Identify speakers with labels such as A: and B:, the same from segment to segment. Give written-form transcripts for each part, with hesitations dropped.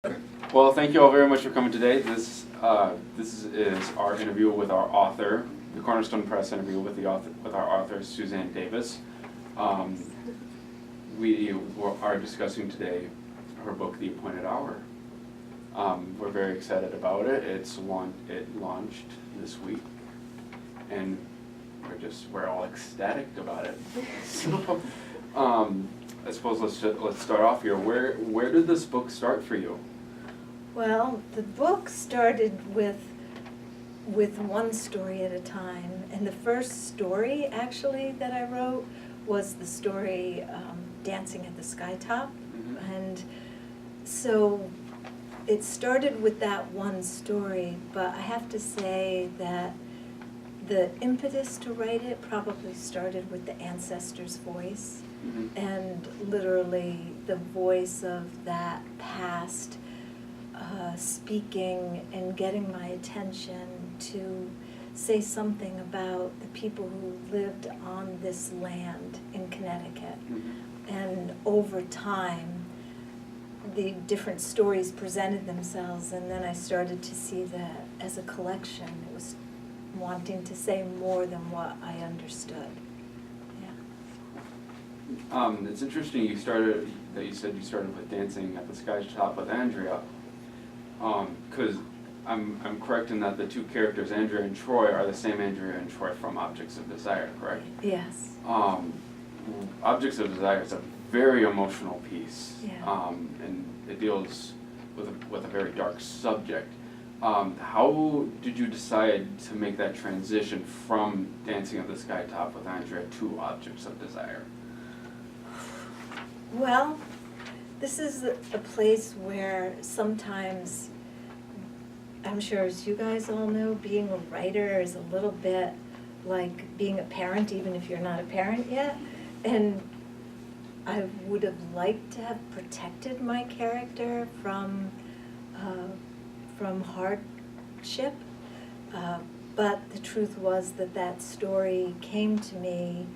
A: Well, thank you all very much for coming today. This is our interview with our author, the Cornerstone Press interview with our author Susanne Davis. We are discussing today her book, The Appointed Hour. We're very excited about it. It launched this week, and we're all ecstatic about it. So, I suppose let's start off here. Where did this book start for you?
B: Well, the book started with one story at a time, and the first story actually that I wrote was the story Dancing at the Skytop.
A: Mm-hmm.
B: And so it started with that one story, but I have to say that the impetus to write it probably started with the ancestor's voice,
A: Mm-hmm.
B: and literally the voice of that past speaking and getting my attention to say something about the people who lived on this land in Connecticut.
A: Mm-hmm.
B: And over time, the different stories presented themselves, and then I started to see that as a collection. It was wanting to say more than what I understood. Yeah.
A: It's interesting you said you started with Dancing at the Skytop with Andrea, because I'm correct in that the two characters, Andrea and Troy, are the same Andrea and Troy from Objects of Desire, correct?
B: Yes.
A: Objects of Desire is a very emotional piece,
B: Yeah.
A: and it deals with a very dark subject. How did you decide to make that transition from Dancing at the Skytop with Andrea to Objects of Desire?
B: Well, this is a place where sometimes, I'm sure as you guys all know, being a writer is a little bit like being a parent, even if you're not a parent yet. And I would have liked to have protected my character from hardship, but the truth was that story came to me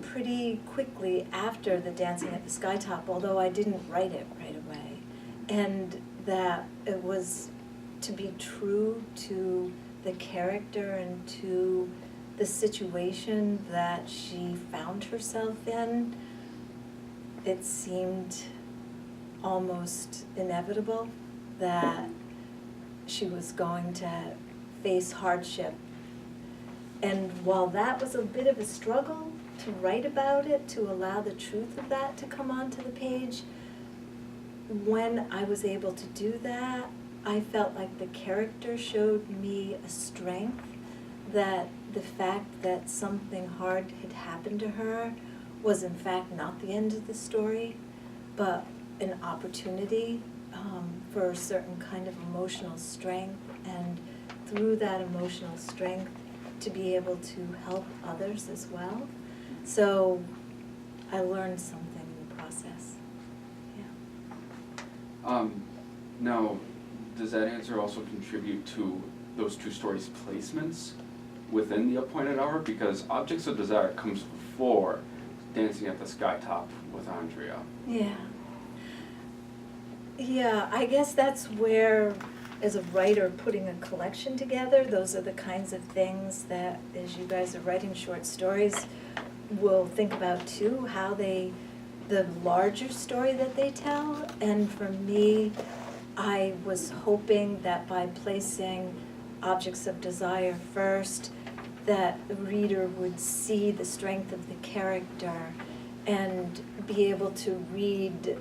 B: pretty quickly after the Dancing at the Skytop, although I didn't write it right away. And that it was to be true to the character and to the situation that she found herself in. It seemed almost inevitable that she was going to face hardship. And while that was a bit of a struggle to write about it, to allow the truth of that to come onto the page, when I was able to do that, I felt like the character showed me a strength, that the fact that something hard had happened to her was in fact not the end of the story, but an opportunity for a certain kind of emotional strength, and through that emotional strength to be able to help others as well. So I learned something in the process. Yeah.
A: Now, does that answer also contribute to those two stories' placements within The Appointed Hour? Because Objects of Desire comes before Dancing at the Skytop with Andrea.
B: Yeah. Yeah, I guess that's where, as a writer putting a collection together, those are the kinds of things that, as you guys are writing short stories, will think about too, how the larger story that they tell. And for me, I was hoping that by placing Objects of Desire first, that the reader would see the strength of the character and be able to read,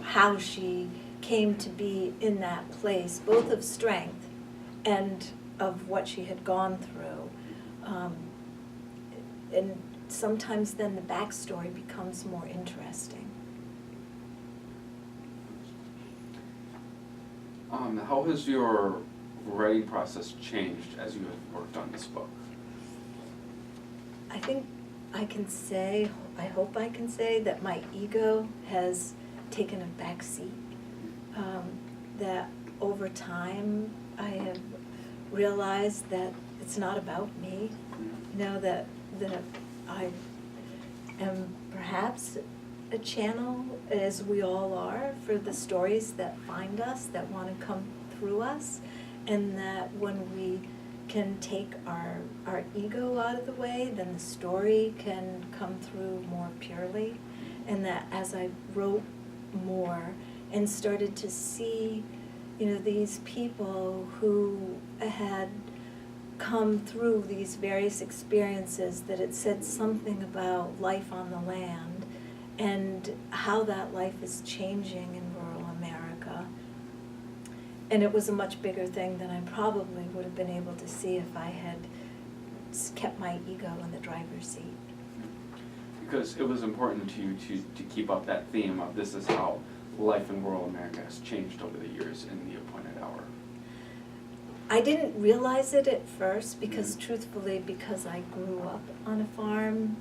B: how she came to be in that place, both of strength and of what she had gone through. And sometimes then the backstory becomes more interesting.
A: How has your writing process changed as you have worked on this book?
B: I think I can say, I hope I can say, that my ego has taken a back seat. That over time I have realized that it's not about me. That I am perhaps a channel, as we all are, for the stories that find us, that want to come through us, and that when we can take our ego out of the way, then the story can come through more purely. And that as I wrote more and started to see, these people who had come through these various experiences, that it said something about life on the land and how that life is changing in rural America. And it was a much bigger thing than I probably would have been able to see if I had kept my ego in the driver's seat.
A: Because it was important to you to keep up that theme of this is how life in rural America has changed over the years in the appointed hour.
B: I didn't realize it at first because, truthfully, because I grew up on a farm.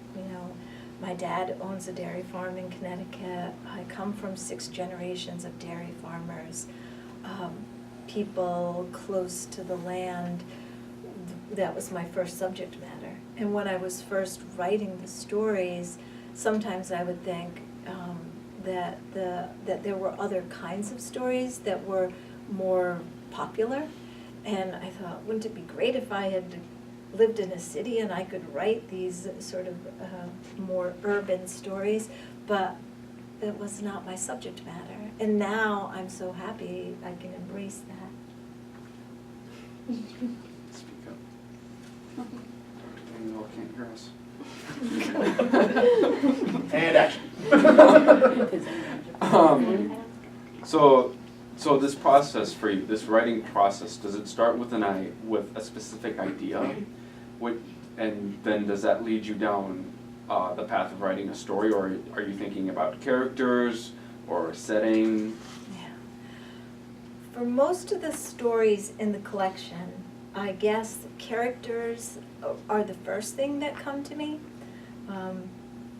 B: My dad owns a dairy farm in Connecticut. I come from 6 generations of dairy farmers, people close to the land. That was my first subject matter. And when I was first writing the stories, sometimes I would think that there were other kinds of stories that were more popular. And I thought, wouldn't it be great if I had lived in a city and I could write these sort of more urban stories? But it was not my subject matter. And now I'm so happy I can embrace that.
A: Speak up. Nicole can't hear us. And action. So this process for you, this writing process, does it start with with a specific idea? And then does that lead you down the path of writing a story, or are you thinking about characters or setting?
B: Yeah. For most of the stories in the collection, I guess characters are the first thing that come to me.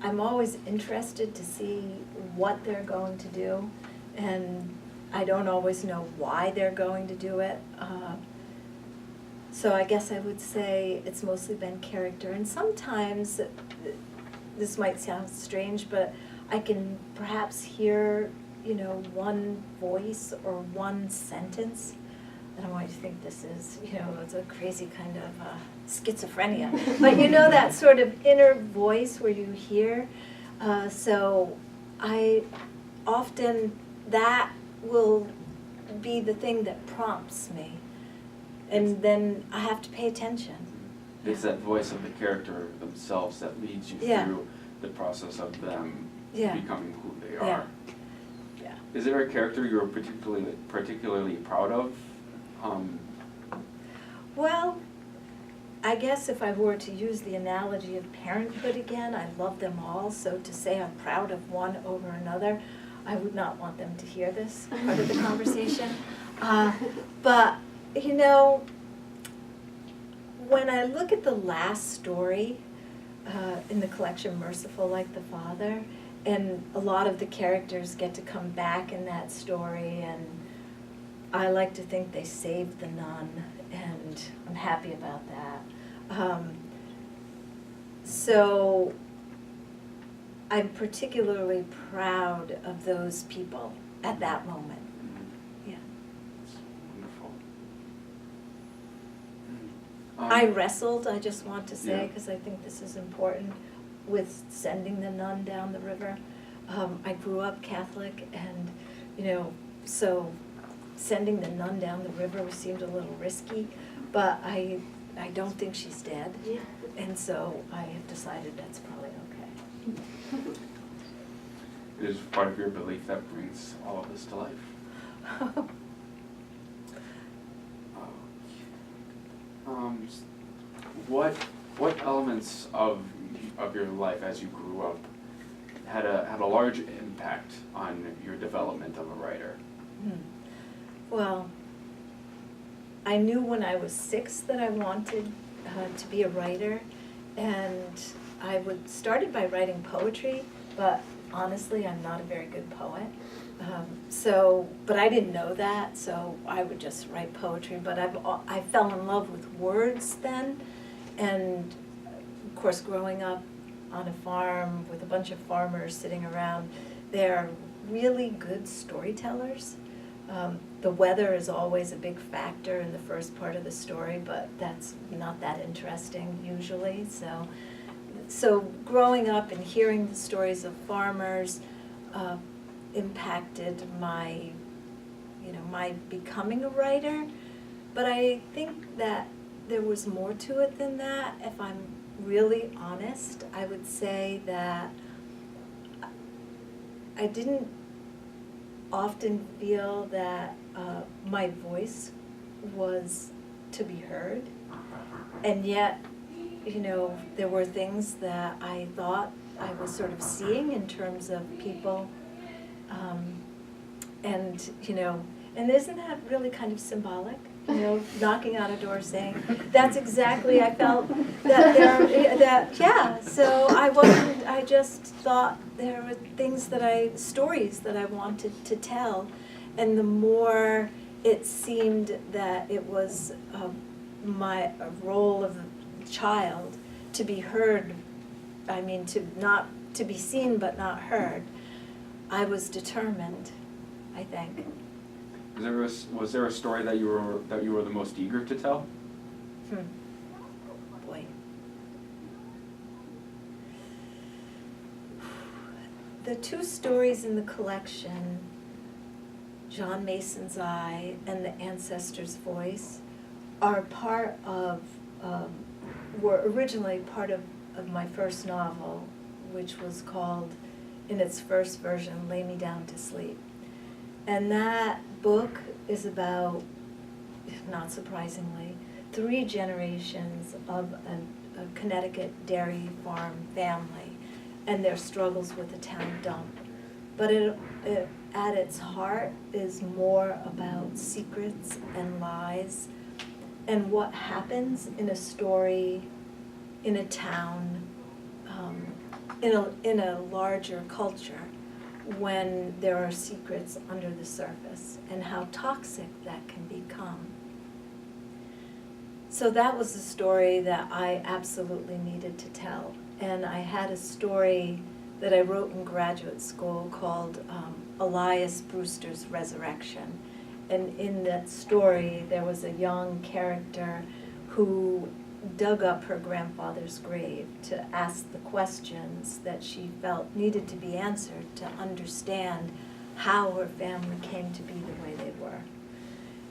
B: I'm always interested to see what they're going to do, and I don't always know why they're going to do it. So I guess I would say it's mostly been character, and sometimes, this might sound strange, but I can perhaps hear, one voice or one sentence. I don't want you to think this is, it's a crazy kind of schizophrenia. But that sort of inner voice where you hear. So I often, that will be the thing that prompts me. And then I have to pay attention.
A: It's that voice of the character themselves that leads you through the process of them becoming who they are.
B: Yeah.
A: Is there a character you're particularly proud of?
B: Well, I guess if I were to use the analogy of parenthood again, I love them all. So to say I'm proud of one over another, I would not want them to hear this part of the conversation. But, when I look at the last story in the collection, Merciful Like the Father, and a lot of the characters get to come back in that story, and I like to think they saved the nun, and I'm happy about that. So I'm particularly proud of those people at that moment. Yeah.
A: That's wonderful.
B: I wrestled, I just want to say,
A: Yeah.
B: because I think this is important, with sending the nun down the river. I grew up Catholic, and, so sending the nun down the river seemed a little risky, but I don't think she's dead.
C: Yeah.
B: And so I have decided that's probably okay.
A: It is part of your belief that brings all of this to life. What elements of your life as you grew up had a large impact on your development of a writer?
B: Well, I knew when I was 6 that I wanted to be a writer, and I started by writing poetry, but honestly, I'm not a very good poet. But I didn't know that, so I would just write poetry. But I fell in love with words then, and of course, growing up on a farm with a bunch of farmers sitting around. They're really good storytellers. The weather is always a big factor in the first part of the story, but that's not that interesting usually. So growing up and hearing the stories of farmers impacted my becoming a writer. But I think that there was more to it than that. If I'm really honest, I would say that I didn't often feel that my voice was to be heard. And yet, there were things that I thought I was sort of seeing in terms of people. And isn't that really kind of symbolic? Knocking on a door saying, that's exactly, I felt so I just thought there were stories that I wanted to tell. And the more it seemed that it was my role of a child to be heard, to be seen but not heard, I was determined, I think.
A: Was there a story that you were the most eager to tell?
B: Boy. The two stories in the collection, John Mason's Eye and The Ancestor's Voice, were originally part of my first novel, which was called, in its first version, Lay Me Down to Sleep. And that book is about, not surprisingly, 3 generations of a Connecticut dairy farm family and their struggles with the town dump. But it at its heart is more about secrets and lies and what happens in a story, in a town, in a larger culture, when there are secrets under the surface and how toxic that can become. So that was a story that I absolutely needed to tell. And I had a story that I wrote in graduate school called Elias Brewster's Resurrection. And in that story, there was a young character who dug up her grandfather's grave to ask the questions that she felt needed to be answered to understand how her family came to be the way they were.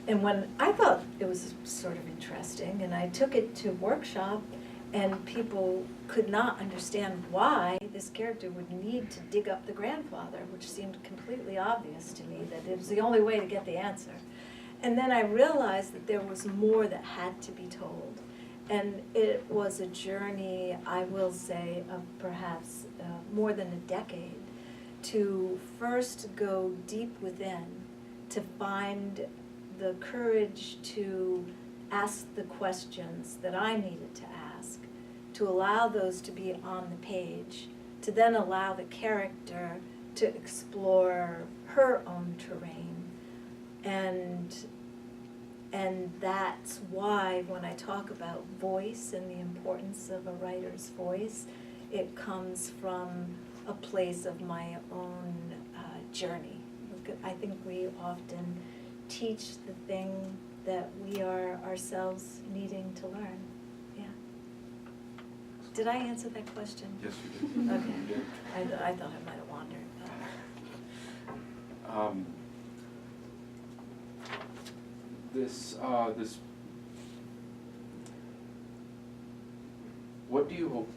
B: And when I thought it was sort of interesting, and I took it to workshop, and people could not understand why this character would need to dig up the grandfather, which seemed completely obvious to me, that it was the only way to get the answer. And then I realized that there was more that had to be told. And it was a journey, I will say, of perhaps more than a decade, to first go deep within, to find the courage to ask the questions that I needed to ask, to allow those to be on the page, to then allow the character to explore her own terrain. And that's why when I talk about voice and the importance of a writer's voice, it comes from a place of my own journey. I think we often teach the thing that we are ourselves needing to learn. Yeah. Did I answer that question?
A: Yes, you did.
B: Okay.
A: You did.
B: I thought I might have wandered.
A: What do you hope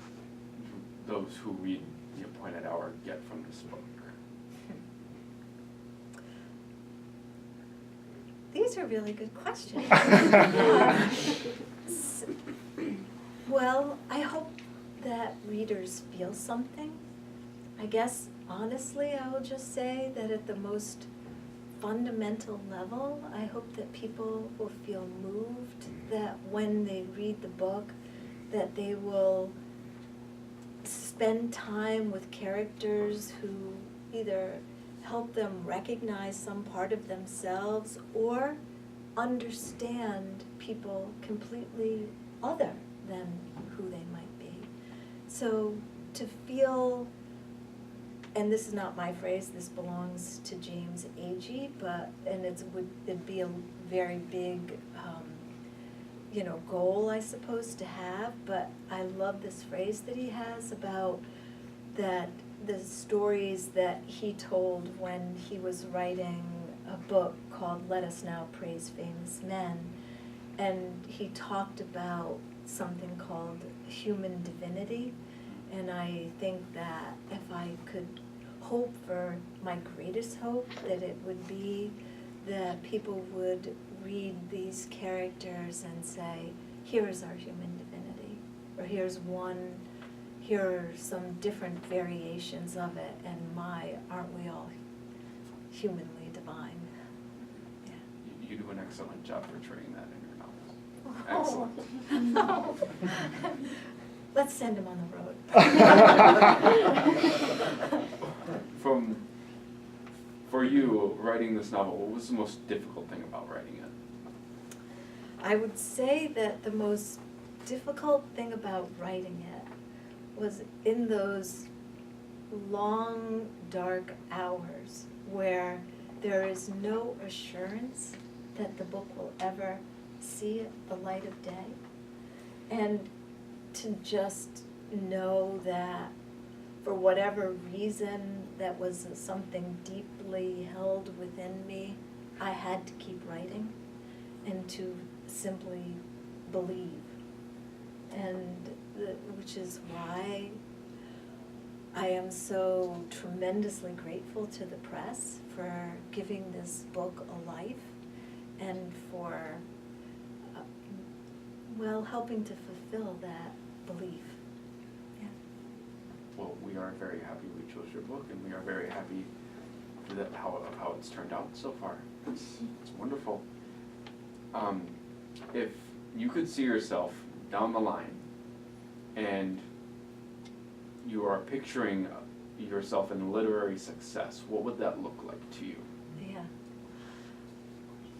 A: those who read The Appointed Hour get from this book?
B: These are really good questions. Well, I hope that readers feel something. I guess, honestly, I will just say that at the most fundamental level, I hope that people will feel moved, that when they read the book, that they will spend time with characters who either help them recognize some part of themselves or understand people completely other than who they might be. So to feel, and this is not my phrase, this belongs to James Agee, and it'd be a very big, goal, I suppose, to have, but I love this phrase that he has about that the stories that he told when he was writing a book called Let Us Now Praise Famous Men, and he talked about something called human divinity, and I think that if I could hope for my greatest hope, that it would be that people would read these characters and say, here is our human divinity, or here are some different variations of it, and aren't we all humanly divine? Yeah.
A: You do an excellent job portraying that in your novels. Excellent.
B: No. Let's send him on the road.
A: For you, writing this novel, what was the most difficult thing about writing it?
B: I would say that the most difficult thing about writing it was in those long, dark hours where there is no assurance that the book will ever see the light of day. And to just know that for whatever reason that was something deeply held within me, I had to keep writing and to simply believe. And which is why I am so tremendously grateful to the press for giving this book a life and for, helping to fulfill that belief. Yeah.
A: Well, we are very happy we chose your book, and we are very happy with how it's turned out so far. It's wonderful. If you could see yourself down the line, and you are picturing yourself in literary success, what would that look like to you?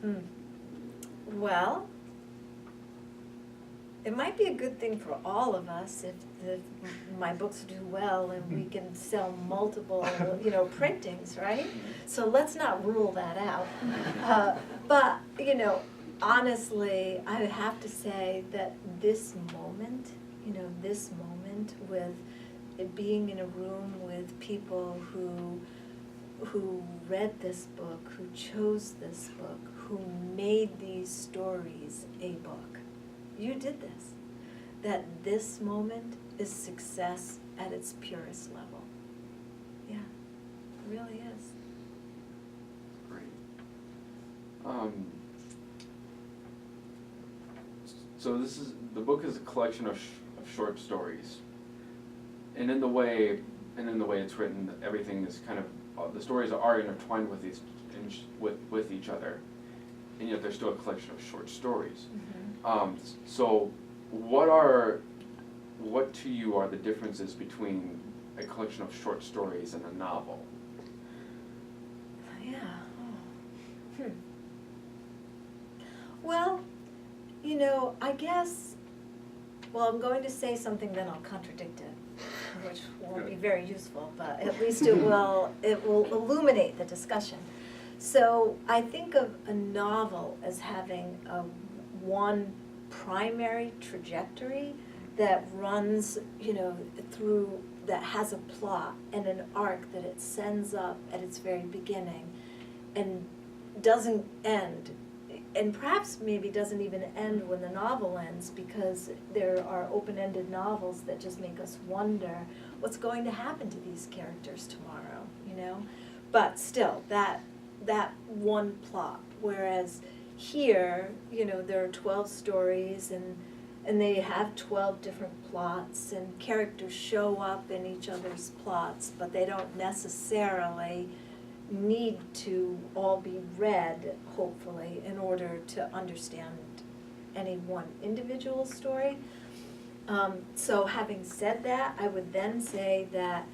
B: Yeah. Well, it might be a good thing for all of us if my books do well and we can sell multiple, printings, right? So let's not rule that out. But, honestly, I would have to say that this moment with it being in a room with people who read this book, who chose this book, who made these stories a book. You did this. That this moment is success at its purest level. Yeah, it really is.
A: Great. So the book is a collection of short stories, and in the way it's written, everything is kind of the stories are intertwined with each other, and yet they're still a collection of short stories.
B: Mm-hmm.
A: So what to you are the differences between a collection of short stories and a novel?
B: Yeah. Well, I guess, I'm going to say something, then I'll contradict it, which won't be very useful, but at least it will illuminate the discussion. So I think of a novel as having one primary trajectory that runs, through, that has a plot and an arc that it sends up at its very beginning and doesn't end, and perhaps maybe doesn't even end when the novel ends, because there are open-ended novels that just make us wonder what's going to happen to these characters tomorrow, But still, that one plot, whereas here, there are 12 stories and they have 12 different plots, and characters show up in each other's plots, but they don't necessarily need to all be read, hopefully, in order to understand any one individual story. So having said that, I would then say that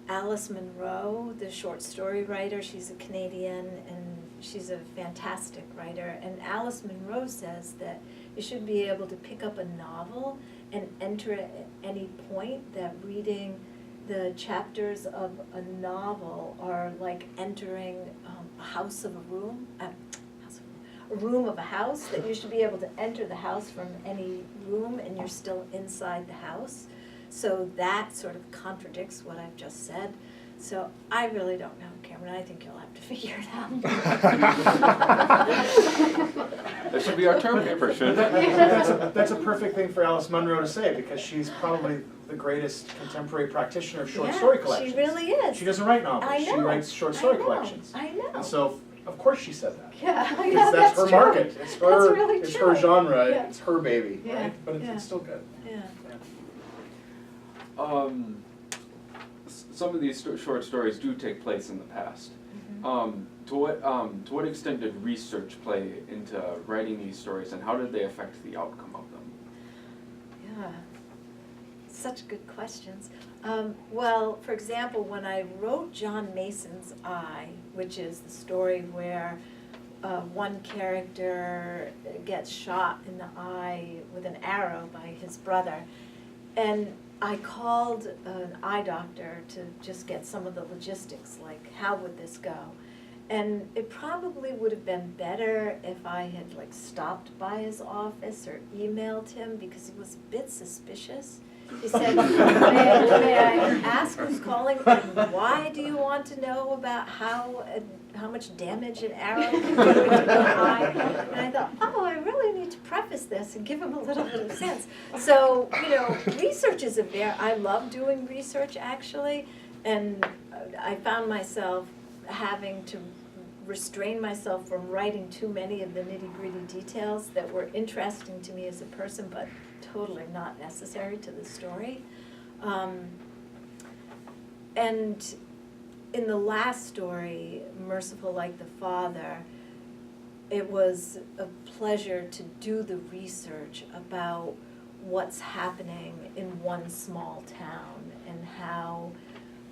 B: Alice Munro, the short story writer, she's a Canadian and she's a fantastic writer, and Alice Munro says that you should be able to pick up a novel and enter it at any point, that reading the chapters of a novel are like entering a house of a room, a room of a house, that you should be able to enter the house from any room and you're still inside the house. So that sort of contradicts what I've just said. So I really don't know, Cameron. I think you'll have to figure it out.
A: That should be our term paper, shouldn't it?
C: That's a perfect thing for Alice Munro to say, because she's probably the greatest contemporary practitioner of short story collections.
B: She really is.
C: She doesn't write novels.
B: I know.
C: She writes short story collections.
B: I know.
C: And so, of course, she said that.
B: Yeah,
C: Because that's her
B: true.
C: market. It's her.
B: That's really
C: it's
B: true.
C: her genre.
B: Yeah.
C: It's her baby,
B: Yeah.
C: right? But it's still good.
B: Yeah.
A: Some of these short stories do take place in the past.
B: Mm-hmm.
A: To what extent did research play into writing these stories, and how did they affect the outcome of them?
B: Yeah, such good questions. Well, for example, when I wrote John Mason's Eye, which is the story where one character gets shot in the eye with an arrow by his brother, and I called an eye doctor to just get some of the logistics, like how would this go? And it probably would have been better if I had like stopped by his office or emailed him, because he was a bit suspicious. He said, may I ask who's calling, and why do you want to know about how much damage an arrow can do into the eye? And I thought, oh, I really need to preface this and give him a little bit of sense. So, research is I love doing research, actually, and I found myself having to restrain myself from writing too many of the nitty-gritty details that were interesting to me as a person, but totally not necessary to the story. And in the last story, Merciful Like the Father, it was a pleasure to do the research about what's happening in one small town and how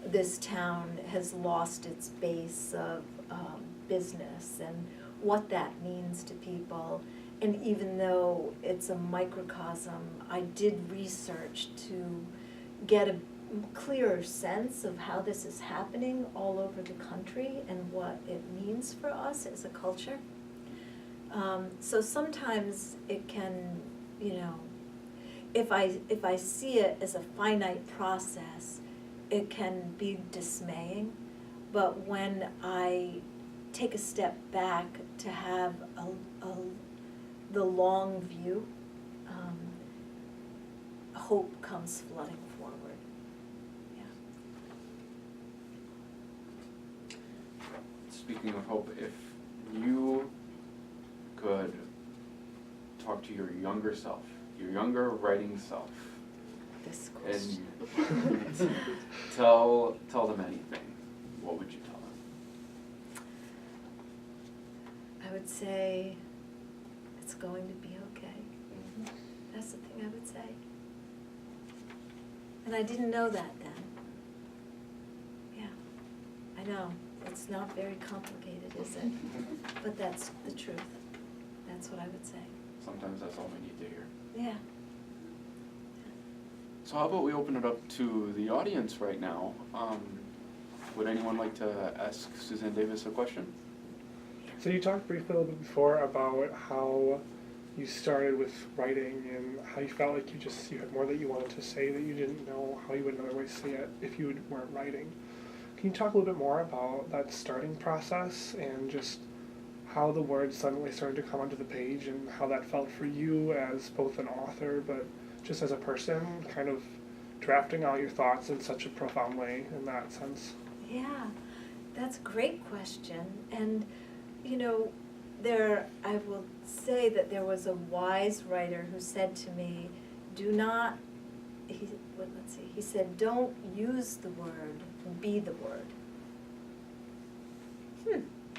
B: this town has lost its base of business and what that means to people. And even though it's a microcosm, I did research to get a clearer sense of how this is happening all over the country and what it means for us as a culture. So sometimes it can, if I see it as a finite process, it can be dismaying. But when I take a step back to have the long view, hope comes flooding forward. Yeah.
A: Speaking of hope, if you could talk to your younger self, your younger writing self,
B: This question.
A: and tell them anything, what would you tell them?
B: I would say it's going to be okay. That's the thing I would say. And I didn't know that then. Yeah, I know. It's not very complicated, is it? But that's the truth. That's what I would say.
A: Sometimes that's all we need to hear.
B: Yeah.
A: So how about we open it up to the audience right now? Would anyone like to ask Susanne Davis a question?
D: So you talked briefly a little bit before about how you started with writing and how you felt like you had more that you wanted to say that you didn't know how you would otherwise say it if you weren't writing. Can you talk a little bit more about that starting process and just how the words suddenly started to come onto the page and how that felt for you as both an author but just as a person, kind of drafting out your thoughts in such a profound way in that sense?
B: Yeah, that's a great question. And, I will say that there was a wise writer who said to me, he said, don't use the word, be the word.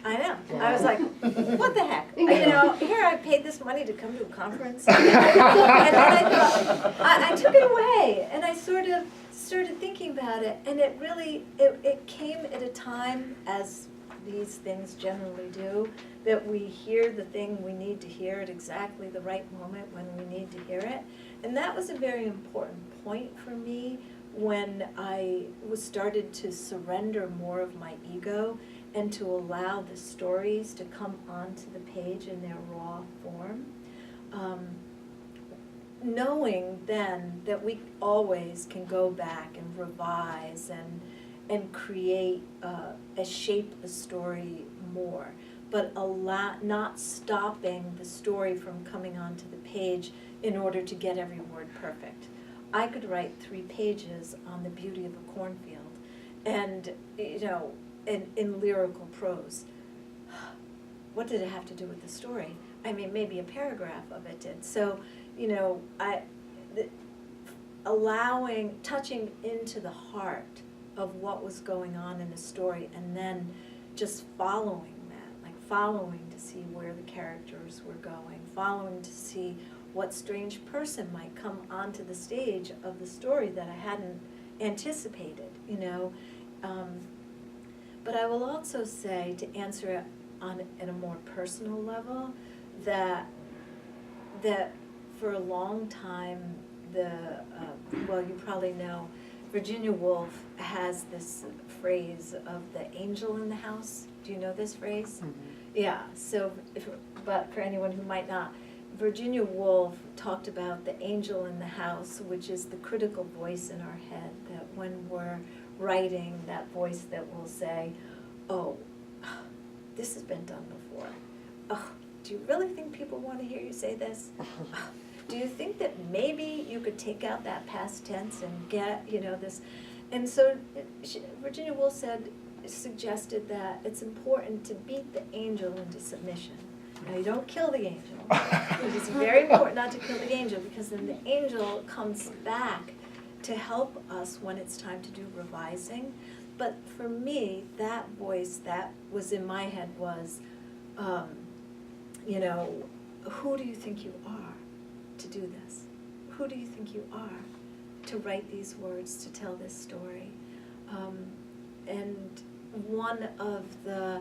B: I know. I was like, what the heck? Here I paid this money to come to a conference. And then I thought, I took it away, and I sort of started thinking about it, and it really, it came at a time, as these things generally do, that we hear the thing we need to hear at exactly the right moment when we need to hear it. And that was a very important point for me when I was started to surrender more of my ego and to allow the stories to come onto the page in their raw form, knowing then that we always can go back and revise and create, shape the story more, but not stopping the story from coming onto the page in order to get every word perfect. I could write 3 pages on the beauty of a cornfield, and, you know, in lyrical prose. What did it have to do with the story? I mean, maybe a paragraph of it did. So, you know, touching into the heart of what was going on in the story, and then just following that, like following to see where the characters were going, following to see what strange person might come onto the stage of the story that I hadn't anticipated, you know. But I will also say, to answer it in a more personal level, that for a long time, well, you probably know, Virginia Woolf has this phrase of the angel in the house. Do you know this phrase?
D: Mhm.
B: Yeah, so, but for anyone who might not, Virginia Woolf talked about the angel in the house, which is the critical voice in our head, that when we're writing, that voice that will say, oh, this has been done before. Oh, do you really think people want to hear you say this? Do you think that maybe you could take out that past tense and get, you know, this? And so Virginia Woolf suggested that it's important to beat the angel into submission. Now, you don't kill the angel. It is very important not to kill the angel, because then the angel comes back to help us when it's time to do revising. But for me, that voice that was in my head was, you know, who do you think you are to do this? Who do you think you are to write these words, to tell this story? And one of the,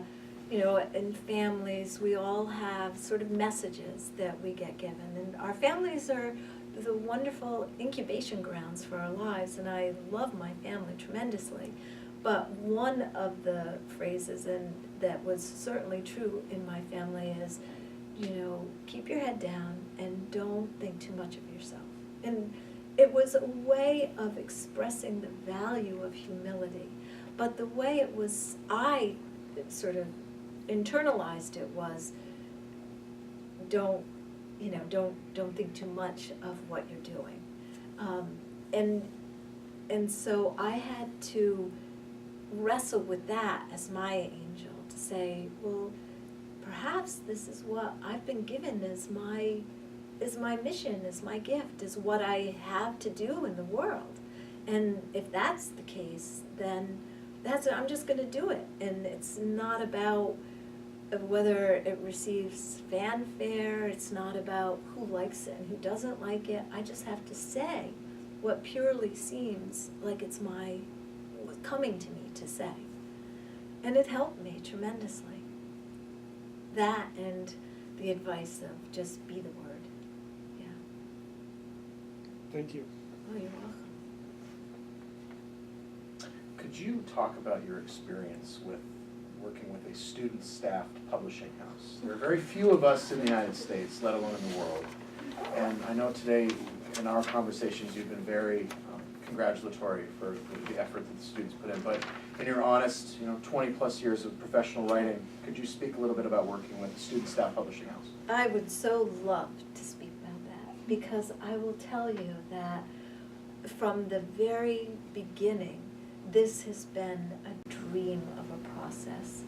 B: you know, in families, we all have sort of messages that we get given. And our families are the wonderful incubation grounds for our lives, and I love my family tremendously. But one of the phrases, and that was certainly true in my family, is, you know, keep your head down and don't think too much of yourself. And it was a way of expressing the value of humility. But the way it was, I sort of internalized it was, don't think too much of what you're doing. And so I had to wrestle with that as my angel, to say, well, perhaps this is what I've been given as my mission, as my gift, is what I have to do in the world. And if that's the case, then I'm just going to do it. And it's not about whether it receives fanfare. It's not about who likes it and who doesn't like it. I just have to say what purely seems like it's coming to me to say. And it helped me tremendously. That and the advice of just be the word. Yeah.
D: Thank you.
B: Oh, you're welcome.
C: Could you talk about your experience with working with a student-staffed publishing house? There are very few of us in the United States, let alone in the world. And I know today, in our conversations, you've been very congratulatory for the effort that the students put in. But in your honest, 20-plus years of professional writing, could you speak a little bit about working with a student-staffed publishing house?
B: I would so love to speak about that, because I will tell you that from the very beginning, this has been a dream of a process.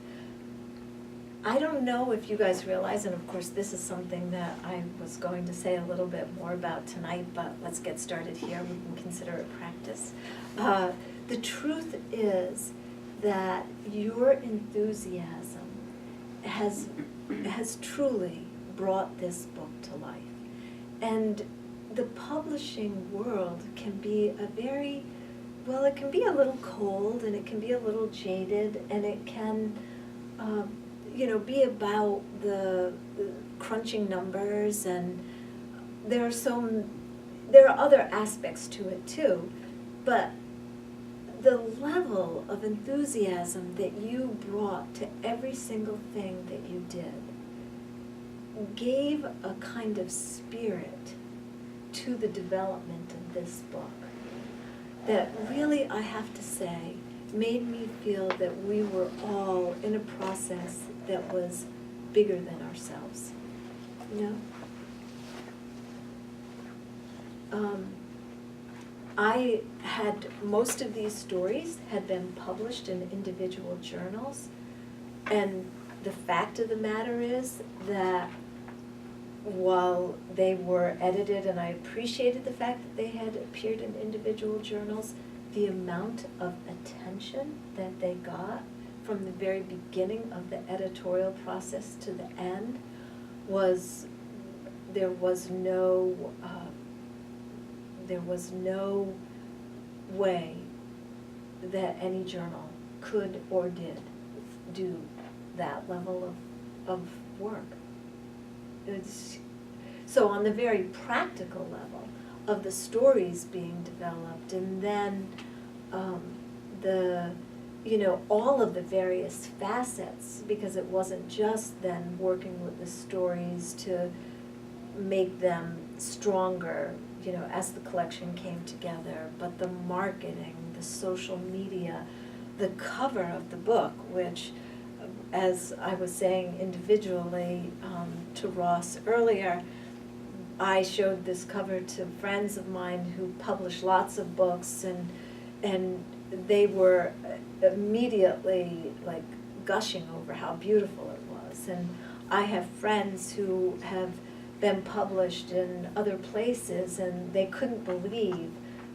B: I don't know if you guys realize, and of course this is something that I was going to say a little bit more about tonight, but let's get started here. We can consider it practice. The truth is that your enthusiasm has truly brought this book to life. And the publishing world can be it can be a little cold, and it can be a little jaded, and it can be about the crunching numbers, and there are other aspects to it too. But the level of enthusiasm that you brought to every single thing that you did gave a kind of spirit to the development of this book that really, I have to say, made me feel that we were all in a process that was bigger than ourselves, you know? I had, most of these stories had been published in individual journals, and the fact of the matter is that while they were edited, and I appreciated the fact that they had appeared in individual journals, the amount of attention that they got from the very beginning of the editorial process to the end was, there was no way that any journal could or did do that level of work. So on the very practical level of the stories being developed, and then all of the various facets, because it wasn't just then working with the stories to make them stronger, as the collection came together, but the marketing, the social media, the cover of the book, which, as I was saying individually to Ross earlier, I showed this cover to friends of mine who publish lots of books, and they were immediately like gushing over how beautiful it was. And I have friends who have been published in other places, and they couldn't believe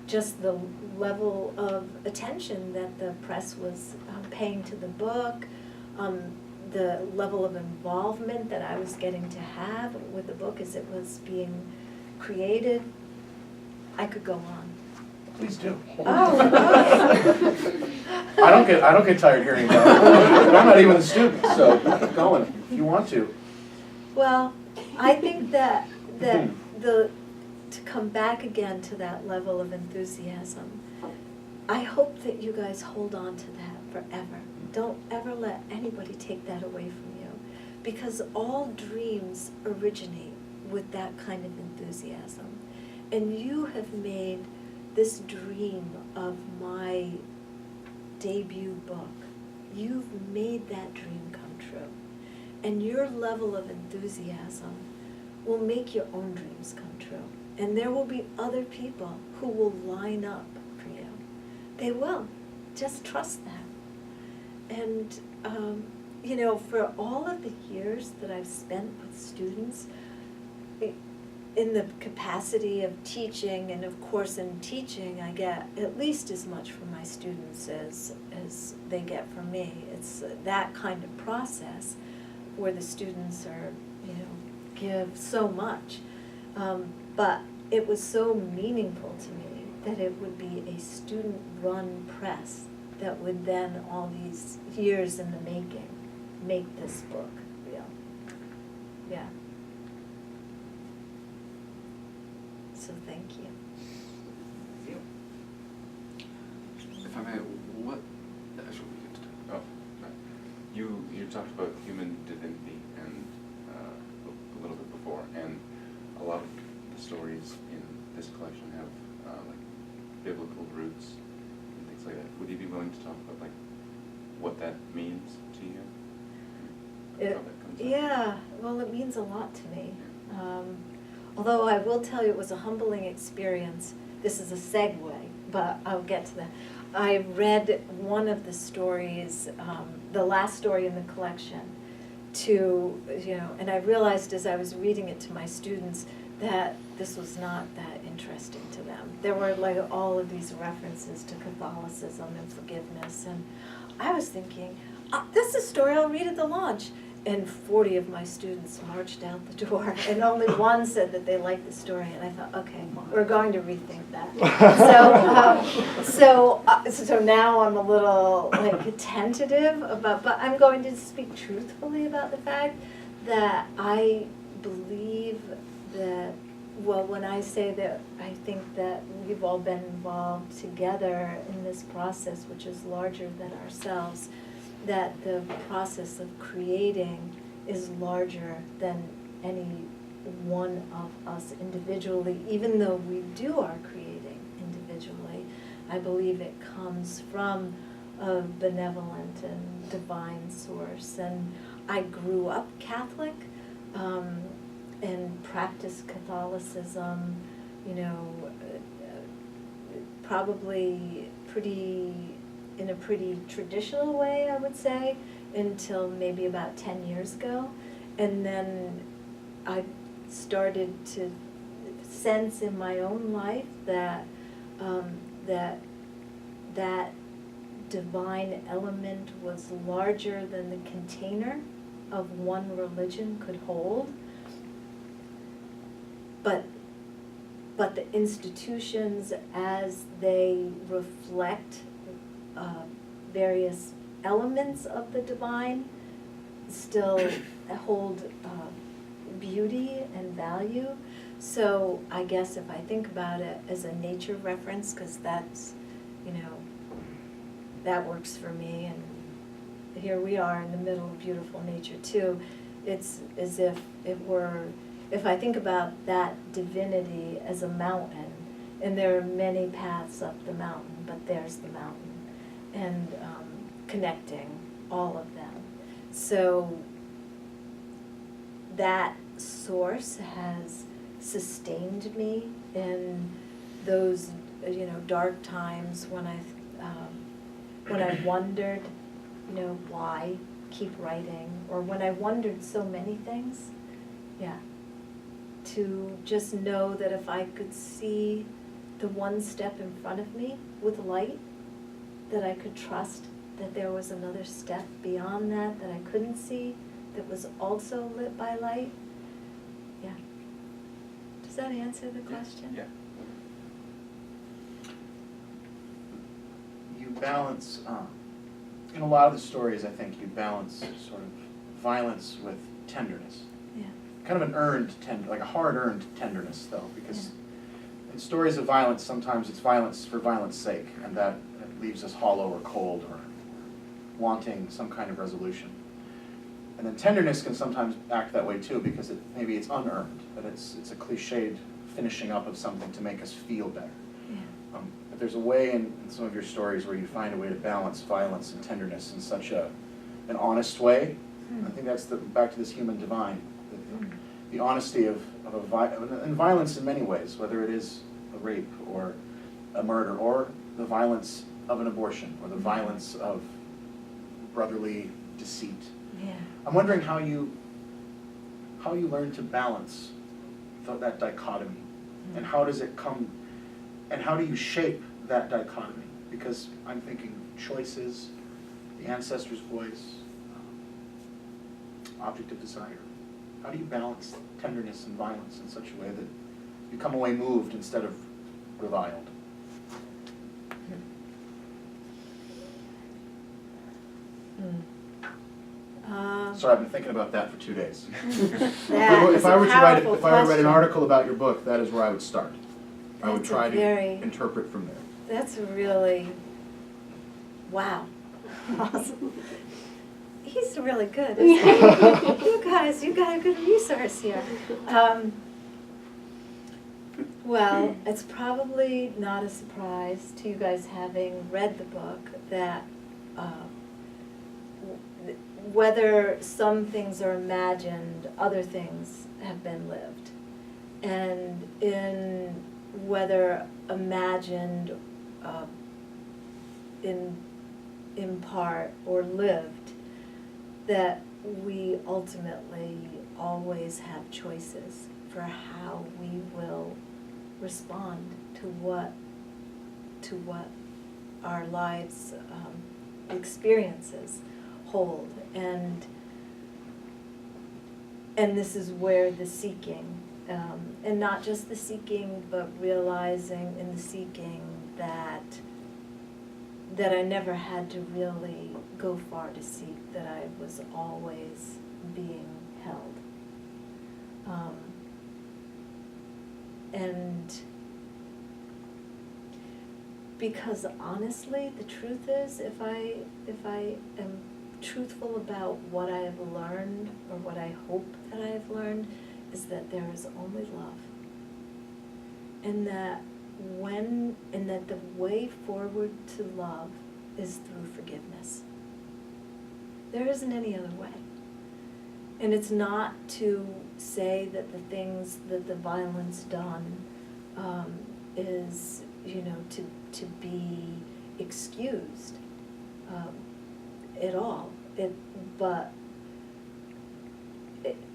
B: just the level of attention that the press was paying to the book, the level of involvement that I was getting to have with the book as it was being created. I could go on.
C: Please do.
B: Oh, okay.
C: I don't get tired hearing about it. I'm not even a student, so keep going if you want to.
B: Well, I think that to come back again to that level of enthusiasm, I hope that you guys hold on to that forever. Don't ever let anybody take that away from you, because all dreams originate with that kind of enthusiasm. And you have made this dream of my debut book, you've made that dream come true. And your level of enthusiasm will make your own dreams come true. And there will be other people who will line up for you. They will. Just trust that. And, for all of the years that I've spent with students, in the capacity of teaching, and of course in teaching I get at least as much from my students as they get from me. It's that kind of process where the students are, give so much. But it was so meaningful to me that it would be a student-run press that would then, all these years in the making, make this book real. Yeah. So thank you.
A: If I may, what, actually we get to do.
E: Oh, sorry. You talked about human divinity and a little bit before, and a lot of the stories in this collection have like biblical roots and things like that. Would you be willing to talk about what that means to you? How that comes up?
B: Yeah, well, it means a lot to me. Although I will tell you it was a humbling experience. This is a segue, but I'll get to that. I read one of the stories, the last story in the collection, and I realized as I was reading it to my students that this was not that interesting to them. There were all of these references to Catholicism and forgiveness, and I was thinking, this is a story I'll read at the launch. And 40 of my students marched out the door, and only one said that they liked the story. And I thought, okay, we're going to rethink that. So now I'm a little tentative about, but I'm going to speak truthfully about the fact that I believe that Well, when I say that, I think that we've all been involved together in this process, which is larger than ourselves, that the process of creating is larger than any one of us individually, even though we do our creating individually. I believe it comes from a benevolent and divine source. And I grew up Catholic, and practiced Catholicism, probably in a pretty traditional way, I would say, until maybe about 10 years ago. And then I started to sense in my own life that that divine element was larger than the container of one religion could hold. But the institutions, as they reflect various elements of the divine, still hold beauty and value. So I guess if I think about it as a nature reference, because that's, that works for me, and here we are in the middle of beautiful nature too. It's as if if I think about that divinity as a mountain, and there are many paths up the mountain, but there's the mountain, and connecting all of them. So that source has sustained me in those, dark times when I wondered, why keep writing, or when I wondered so many things. Yeah. To just know that if I could see the one step in front of me with light, that I could trust that there was another step beyond that I couldn't see, that was also lit by light. Yeah. Does that answer the question?
E: Yeah.
C: You balance, in a lot of the stories, I think you balance sort of violence with tenderness.
B: Yeah.
C: Kind of an earned like a hard-earned tenderness, though, because in stories of violence, sometimes it's violence for violence sake, and that leaves us hollow or cold or wanting some kind of resolution. And then tenderness can sometimes act that way too, because maybe it's unearned, that it's a cliched finishing up of something to make us feel better.
B: Yeah.
C: But there's a way in some of your stories where you find a way to balance violence and tenderness in such an honest way. I think that's back to this human divine. The honesty of and violence in many ways, whether it is a rape or a murder, or the violence of an abortion, or the violence of brotherly deceit.
B: Yeah.
C: I'm wondering how you learn to balance that dichotomy, and how does it come, and how do you shape that dichotomy? Because I'm thinking choices, the ancestor's voice, object of desire. How do you balance tenderness and violence in such a way that you come away moved instead of reviled? Sorry, I've been thinking about that for 2 days. If I were to write an article about your book, that is where I would start. I would try to interpret from there.
B: That's really, wow. Awesome. He's really good, isn't he? You got a good resource here. Well, it's probably not a surprise to you guys, having read the book, that whether some things are imagined, other things have been lived. And in whether imagined in part or lived, that we ultimately always have choices for how we will respond to what our lives experiences hold. And this is where the seeking, and not just the seeking, but realizing in the seeking that I never had to really go far to seek, that I was always being held. And because honestly, the truth is, if I am truthful about what I have learned, or what I hope that I have learned, is that there is only love. And that the way forward to love is through forgiveness. There isn't any other way. And it's not to say that the things that the violence done is, to be excused at all.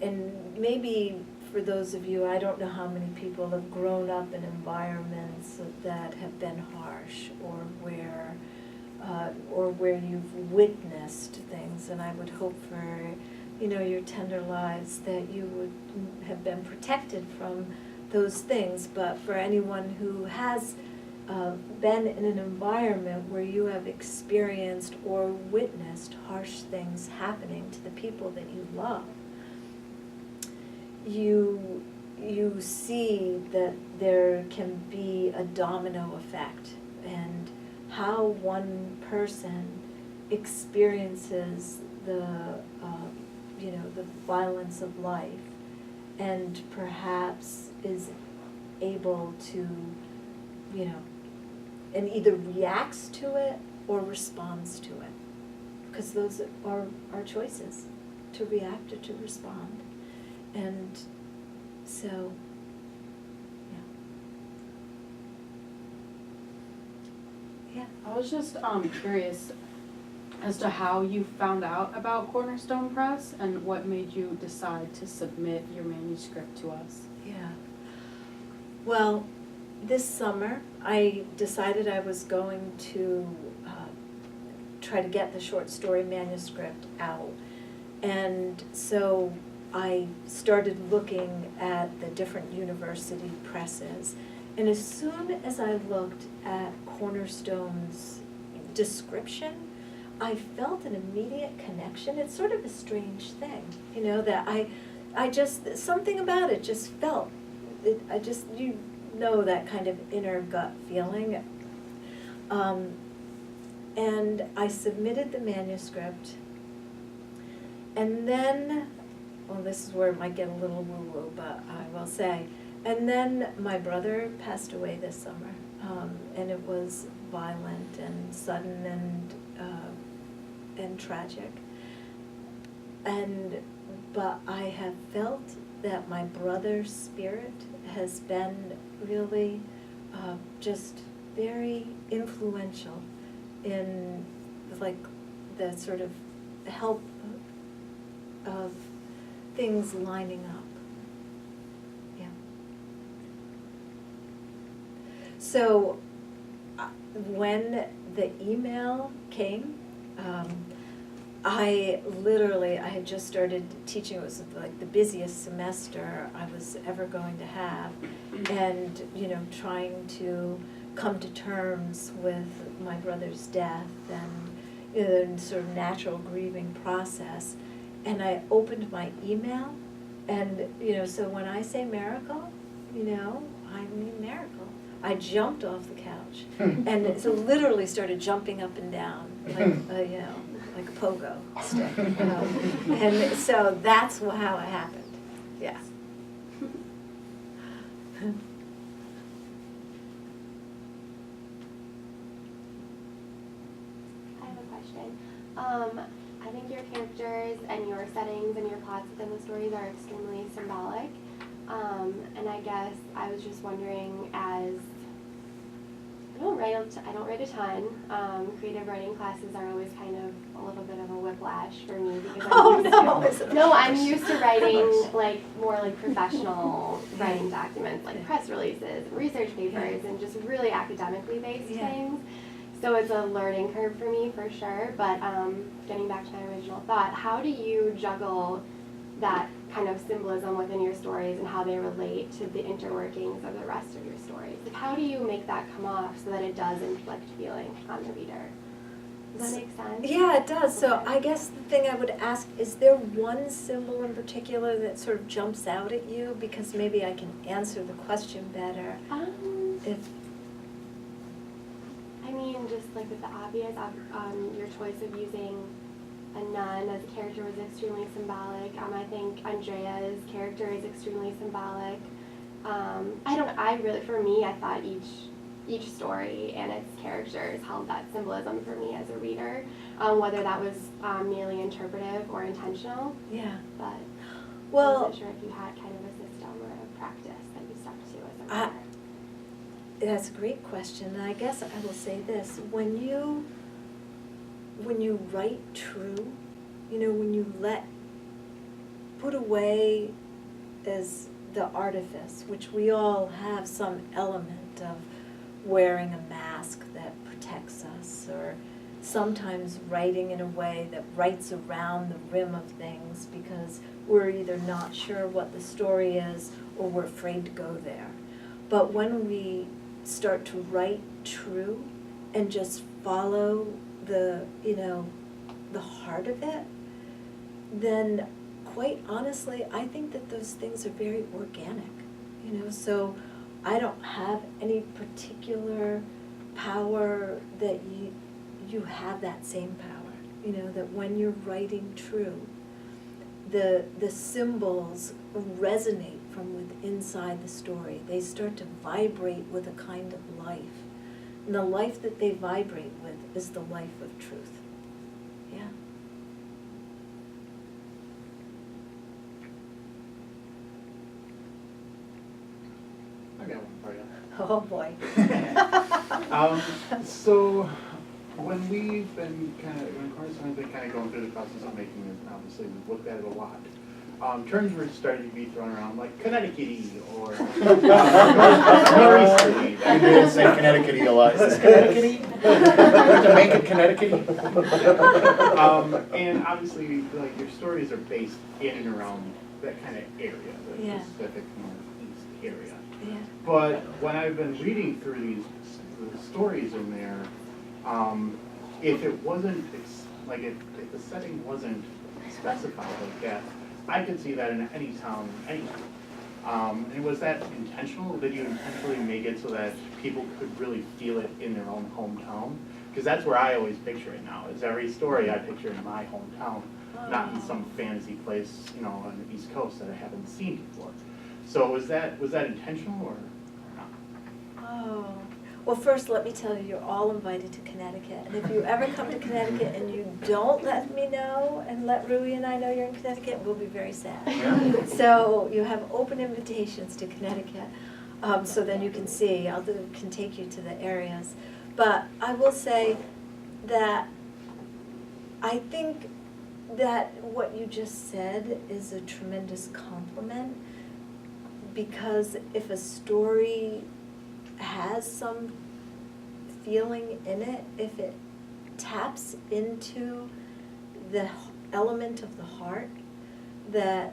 B: And maybe for those of you, I don't know how many people have grown up in environments that have been harsh, or where you've witnessed things, and I would hope for, your tender lives that you would have been protected from those things. But for anyone who has been in an environment where you have experienced or witnessed harsh things happening to the people that you love, you see that there can be a domino effect, and how one person experiences the violence of life, and perhaps is able to, and either reacts to it or responds to it. Because those are our choices, to react or to respond. And so, yeah.
F: I was just curious as to how you found out about Cornerstone Press and what made you decide to submit your manuscript to us.
B: Yeah. Well, this summer, I decided I was going to try to get the short story manuscript out. And so I started looking at the different university presses. And as soon as I looked at Cornerstone's description, I felt an immediate connection. It's sort of a strange thing, that I just, something about it just felt, that kind of inner gut feeling. And I submitted the manuscript, and then, well, this is where it might get a little woo-woo, but I will say, and then my brother passed away this summer, and it was violent and sudden and tragic. But I have felt that my brother's spirit has been really just very influential in the sort of help of things lining up. Yeah. So when the email came, I had just started teaching. It was like the busiest semester I was ever going to have, and trying to come to terms with my brother's death and sort of natural grieving process. And I opened my email, and so when I say miracle, I mean miracle. I jumped off the couch, and so literally started jumping up and down like a pogo stick. And so that's how it happened. Yeah.
G: I have a question. I think your characters and your settings and your plots within the stories are extremely symbolic. And I guess I was just wondering, as I don't write a ton. Creative writing classes are always kind of a little bit of a whiplash for me because I'm used to writing more professional writing documents, like press releases, research papers, and just really academically based things. So it's a learning curve for me for sure. But getting back to my original thought, how do you juggle that kind of symbolism within your stories and how they relate to the interworkings of the rest of your stories? How do you make that come off so that it does inflict feeling on the reader? Does that make sense?
B: Yeah, it does. So
G: Okay.
B: I guess the thing I would ask, is there one symbol in particular that sort of jumps out at you? Because maybe I can answer the question better. If,
G: I mean, just like with the obvious, your choice of using a nun as a character was extremely symbolic. I think Andrea's character is extremely symbolic. For me, I thought each story and its characters held that symbolism for me as a reader, whether that was merely interpretive or intentional.
B: yeah.
G: But I
B: Well,
G: wasn't sure if you had kind of a system or a practice that you stuck to as a reader.
B: that's a great question. And I guess I will say this. When you write true, when you put away as the artifice, which we all have some element of wearing a mask that protects us, or sometimes writing in a way that writes around the rim of things because we're either not sure what the story is or we're afraid to go there. But when we start to write true and just follow the heart of it, then quite honestly, I think that those things are very organic, so I don't have any particular power that you have that same power, that when you're writing true, the symbols resonate from inside the story. They start to vibrate with a kind of life. And the life that they vibrate with is the life of truth. Yeah.
C: I got one for you.
B: Oh, boy.
C: So when Cornerstone has been kind of going through the process of making it, obviously we've looked at it a lot. Terms were starting to be thrown around like Connecticut-y or northeasterly.
H: I've been saying Connecticut-y a lot. Is this Connecticut-y? To make it Connecticut-y?
C: And obviously, like, your stories are based in and around that kind of area, the
B: Yeah.
C: Pacific Northeast area.
B: Yeah.
C: But when I've been reading through the stories in there, if it wasn't, if the setting wasn't specified like that, I could see that in any town, anywhere. And was that intentional? Did you intentionally make it so that people could really feel it in their own hometown? Because that's where I always picture it now, is every story I picture in my hometown, not in some fantasy place, on the East Coast that I haven't seen before. So was that intentional or not?
B: Oh. Well, first, let me tell you, you're all invited to Connecticut. And if you ever come to Connecticut and you don't let me know and let Rui and I know you're in Connecticut, we'll be very sad.
C: Yeah.
B: So you have open invitations to Connecticut. So then you can see, can take you to the areas. But I will say that I think that what you just said is a tremendous compliment, because if a story has some feeling in it, if it taps into the element of the heart, that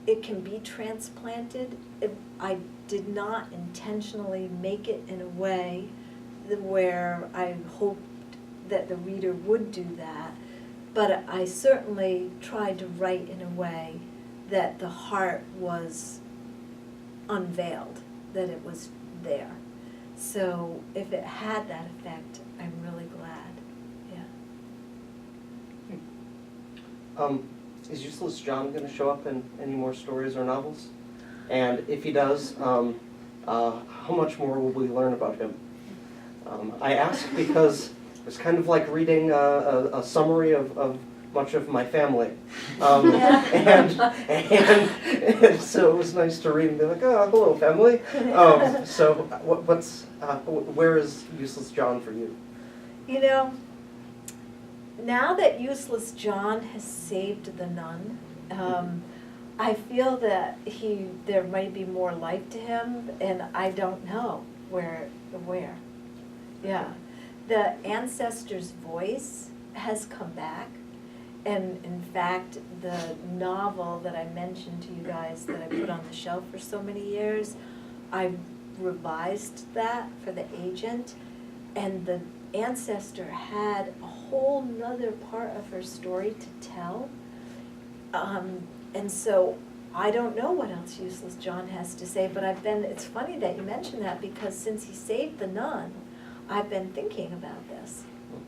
B: it can be transplanted. I did not intentionally make it in a way where I hoped that the reader would do that, but I certainly tried to write in a way that the heart was unveiled, that it was there. So if it had that effect, I'm really glad. Yeah.
I: Is Useless John going to show up in any more stories or novels? And if he does, how much more will we learn about him? I ask because it's kind of like reading a summary of much of my family. And so it was nice to read and be like, oh, hello, family. So where is Useless John for you?
B: Now that Useless John has saved the nun, I feel that there might be more life to him, and I don't know where. Yeah. The ancestor's voice has come back, and in fact, the novel that I mentioned to you guys that I put on the shelf for so many years, I revised that for the agent, and the ancestor had a whole nother part of her story to tell. And so I don't know what else Useless John has to say, but it's funny that you mentioned that, because since he saved the nun, I've been thinking about this.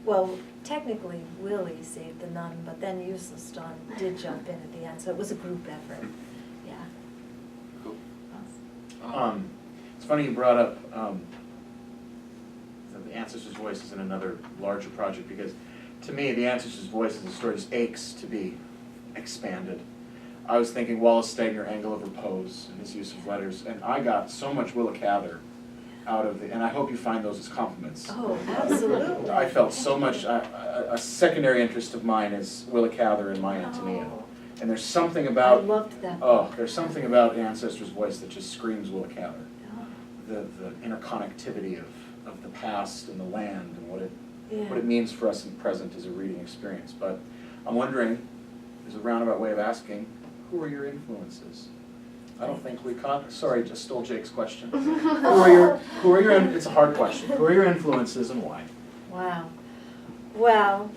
B: Well, technically Willie saved the nun, but then Useless John did jump in at the end, so it was a group effort, yeah.
A: Cool.
C: It's funny you brought up that the Ancestor's Voice is in another larger project, because to me, the Ancestor's Voice as a story just aches to be expanded. I was thinking Wallace Stegner, Angle of Repose, and his use of letters, and I got so much Willa Cather out of and I hope you find those as compliments.
B: Oh, absolutely.
C: I felt so much, a secondary interest of mine is Willa Cather and My Antonia.
B: Oh.
C: And there's something
B: I
C: about,
B: loved that
C: oh,
B: book.
C: there's something about Ancestor's Voice that just screams Willa Cather.
B: Oh,
C: The interconnectivity of the past and the land and what
B: yeah.
C: it means for us in the present as a reading experience. But I'm wondering, there's a roundabout way of asking, who are your influences? I don't think we caught, sorry, just stole Jake's question. who are your, it's a hard question. Who are your influences and why?
B: Wow. Well,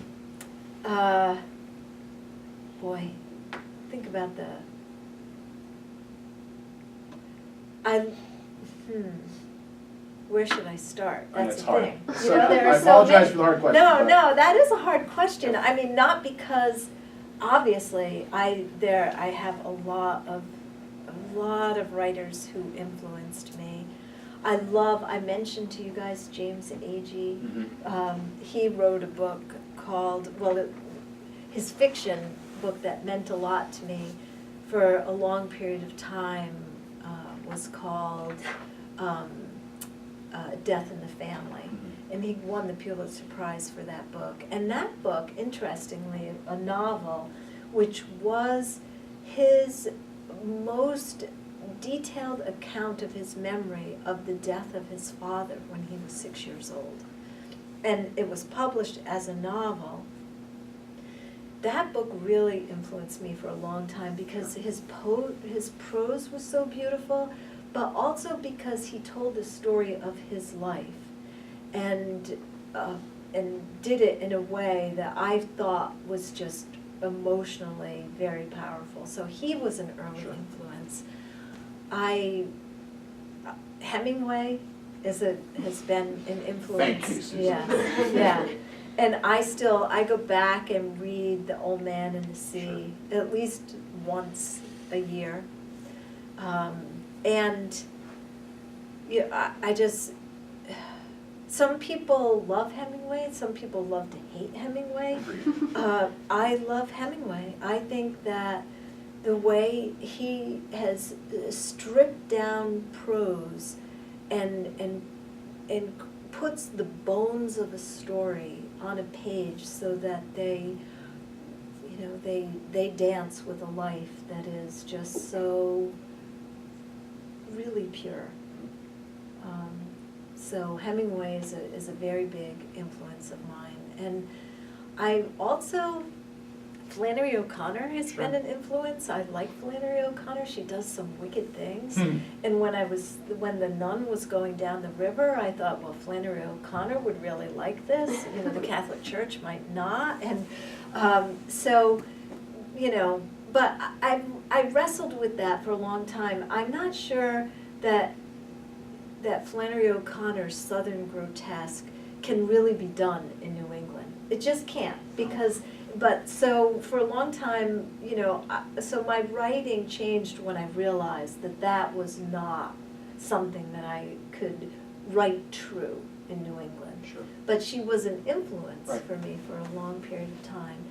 B: boy, think about where should I start?
C: And
B: That's
C: it's
B: the
C: hard.
B: thing.
C: It's
B: You
C: so-
B: know, there
C: I
B: are so
C: apologize
B: many.
C: for the hard question.
B: No,
C: but-
B: no, that is a hard question. I mean, not because obviously I have a lot of writers who influenced me. I mentioned to you guys James Agee.
C: Mhm.
B: He wrote a book called, his fiction book that meant a lot to me for a long period of time was called Death in the Family.
C: Mhm.
B: And he won the Pulitzer Prize for that book. And that book, interestingly, a novel, which was his most detailed account of his memory of the death of his father when he was 6 years old. And it was published as a novel. That book really influenced me for a long time because his prose was so beautiful, but also because he told the story of his life and did it in a way that I thought was just emotionally very powerful. So he was an early
C: Sure.
B: influence. Hemingway has been an influence.
C: Thank you, Susan.
B: Yeah, yeah. And I go back and read The Old Man and the Sea at least once a year. And I just, some people love Hemingway, some people love to hate Hemingway.
C: Agreed.
B: I love Hemingway. I think that the way he has stripped down prose and puts the bones of a story on a page so that they dance with a life that is just so really pure. So Hemingway is a very big influence of mine. And I also, Flannery O'Connor has been an influence. I like Flannery O'Connor. She does some wicked things. And when the nun was going down the river, I thought, well, Flannery O'Connor would really like this. You know, the Catholic Church might not. And so, but I wrestled with that for a long time. I'm not sure that Flannery O'Connor's Southern grotesque can really be done in New England. It just can't, but so for a long time, so my writing changed when I realized that was not something that I could write true in New England.
C: Sure.
B: But she was an influence
C: Right.
B: for me for a long period of time.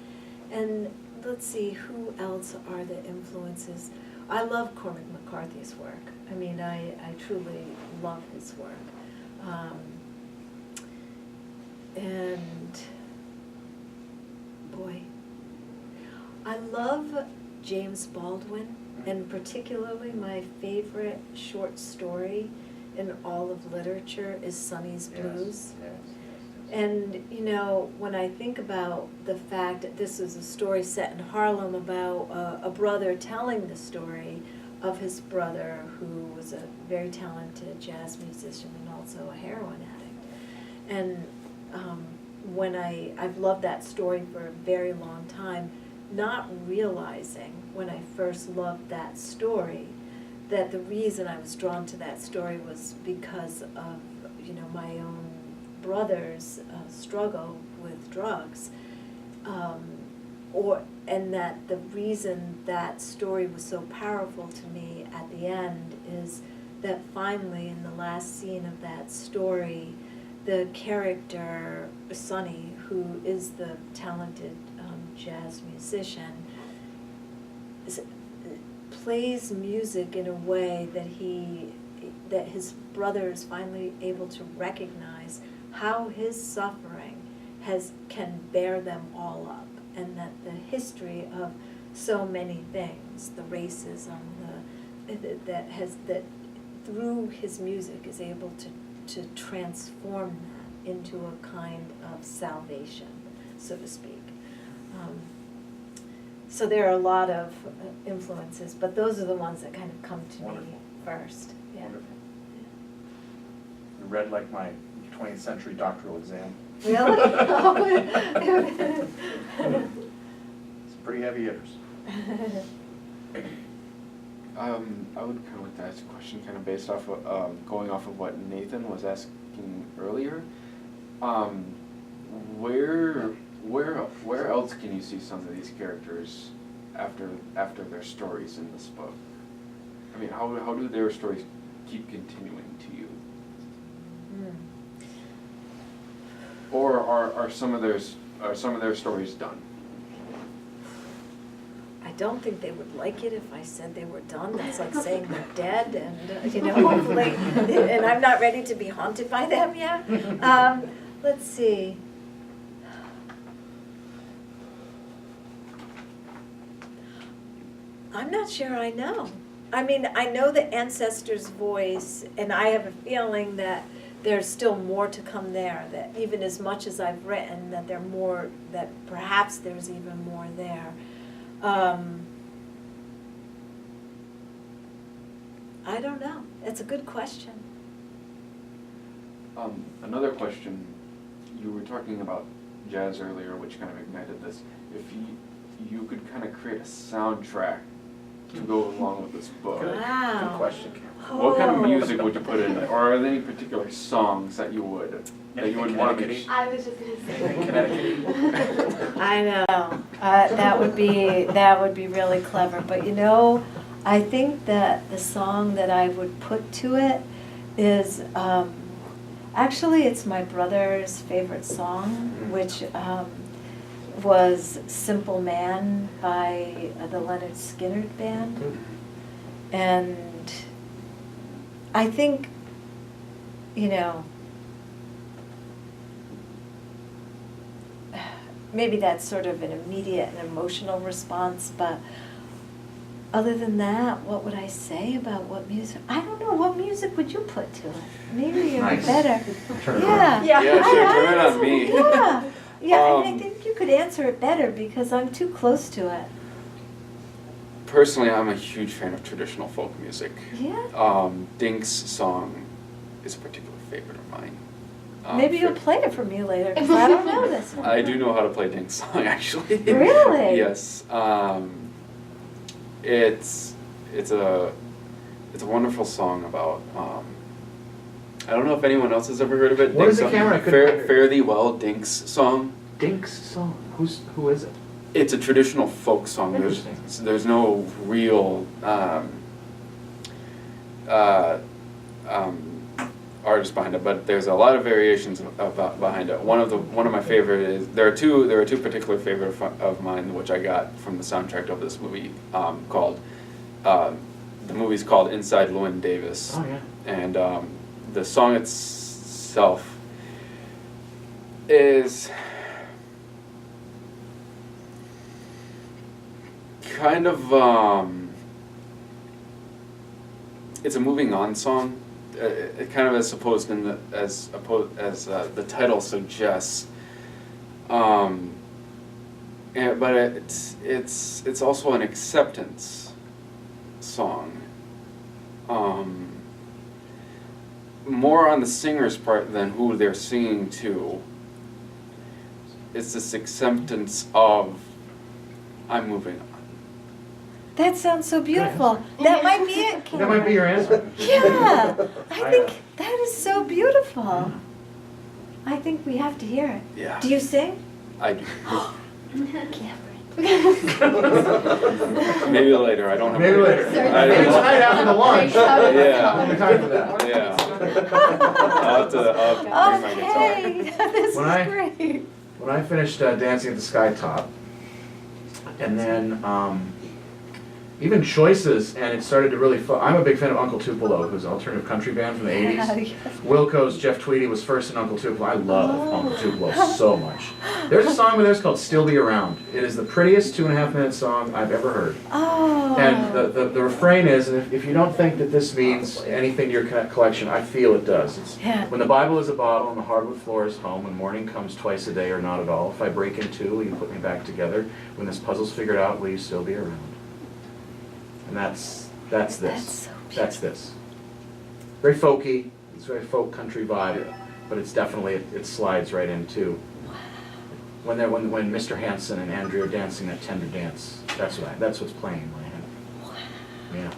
B: And let's see, who else are the influences? I love Cormac McCarthy's work. I mean, I truly love his work. And boy, I love James Baldwin, and particularly my favorite short story in all of literature is Sonny's Blues.
C: Yes.
B: And, when I think about the fact that this is a story set in Harlem about a brother telling the story of his brother who was a very talented jazz musician and also a heroin addict. And I've loved that story for a very long time, not realizing when I first loved that story that the reason I was drawn to that story was because of, my own brother's struggle with drugs. And that the reason that story was so powerful to me at the end is that finally in the last scene of that story, the character, Sonny, who is the talented jazz musician, plays music in a way that his brother is finally able to recognize how his suffering can bear them all up, and that the history of so many things, the racism, that through his music is able to transform that into a kind of salvation, so to speak. So there are a lot of influences, but those are the ones that kind of come to
C: Wonderful.
B: me first. Yeah.
C: Wonderful. You read like my 20th century doctoral exam.
B: Really?
C: It's pretty heavy hitters.
A: I would kind of like to ask a question kind of based off of, going off of what Nathan was asking earlier. Where else can you see some of these characters after their stories in this book? I mean, how do their stories keep continuing to you? Or are some of their stories done?
B: I don't think they would like it if I said they were done. That's like saying they're dead, and hopefully, and I'm not ready to be haunted by them yet. Let's see. I'm not sure I know. I mean, I know the ancestor's voice, and I have a feeling that there's still more to come there, that even as much as I've written, that perhaps there's even more there. I don't know. It's a good question.
A: Another question, you were talking about jazz earlier, which kind of ignited this. If you could kind of create a soundtrack to go along with this book,
B: Wow.
C: Good question, Kim.
A: what kind of music would you put in it? Or are there any particular songs that you would want to be?
G: I was just gonna say.
C: Connecticut.
B: I know. That would be really clever. But I think that the song that I would put to it is actually it's my brother's favorite song, which was "Simple Man" by the Leonard Skinner Band, and I think maybe that's sort of an immediate and emotional response, but other than that, what would I say about what music? I don't know. What music would you put to it? Maybe you're
C: Nice.
B: better.
C: Turn it
B: Yeah.
C: around.
A: Yeah, sure, turn it on me.
B: Yeah. Yeah, and I
A: Um,
B: think you could answer it better because I'm too close to it.
A: Personally, I'm a huge fan of traditional folk music.
B: Yeah.
A: Dink's song is a particular favorite of mine.
B: Maybe you'll play it for me later because I don't know this one.
A: I do know how to play Dink's song, actually.
B: Really?
A: Yes. It's a wonderful song about. I don't know if anyone else has ever heard of it.
H: What is
A: Dink's
H: it, Cameron? I
A: song,
H: couldn't hear.
A: Fare Thee Well, Dink's song.
H: Dink's song. Who is it?
A: It's a traditional folk song.
H: Interesting.
A: There's no real artist behind it, but there's a lot of variations behind it. One of my favorite is there are two particular favorite of mine which I got from the soundtrack of this movie called the movie's called Inside Llewyn Davis.
H: Oh yeah.
A: And the song itself is kind of it's a moving on song, kind of as opposed as the title suggests. But it's also an acceptance song. More on the singer's part than who they're singing to. it's this acceptance of, I'm moving on.
B: That sounds so beautiful. That might be it,
C: That might be your answer.
B: Yeah, I think that is so beautiful. I think we have to hear it.
A: Yeah.
B: Do you sing?
A: I do.
B: Cameron.
A: Maybe later, I don't have.
C: Maybe later. Maybe tonight after the lunch.
A: Yeah.
C: We'll time for that.
A: Yeah. I'll have to bring my guitar.
B: Okay, this
C: When
B: is
C: I-
B: great.
C: When I finished Dancing at the Sky Top, and then even Choices, and it started to really, I'm a big fan of Uncle Tupelo, who's an alternative country band from the 80s. Wilco's Jeff Tweedy was first in Uncle Tupelo. I love Uncle Tupelo so much. There's a song with theirs called Still Be Around. It is the prettiest 2.5-minute song I've ever heard.
B: Oh.
C: And the refrain is, and if you don't think that this means anything to your collection, I feel it does. It's,
B: Yeah.
C: when the Bible is a bottle and the hardwood floor is home, when morning comes twice a day or not at all, if I break in two, will you put me back together? When this puzzle's figured out, will you still be around? And that's this.
B: That's so
C: That's this. Very folky, it's very folk country vibe, but it's definitely, it slides right into when Mr. Hansen and Andrea are dancing that tender dance. That's what's playing in my head.
B: Wow.
C: Yeah.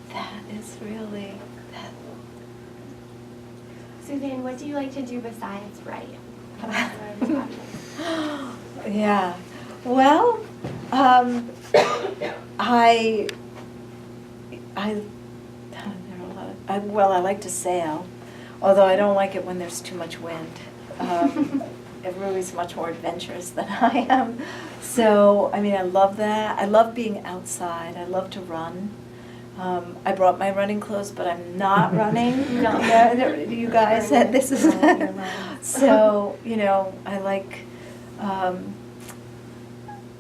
B: That is really, that.
G: Suzanne, what do you like to do besides write?
B: Yeah, well, I like to sail, although I don't like it when there's too much wind. Everybody's much more adventurous than I am. So, I mean, I love that. I love being outside. I love to run. I brought my running clothes, but I'm not running. You guys said this is. So, I like,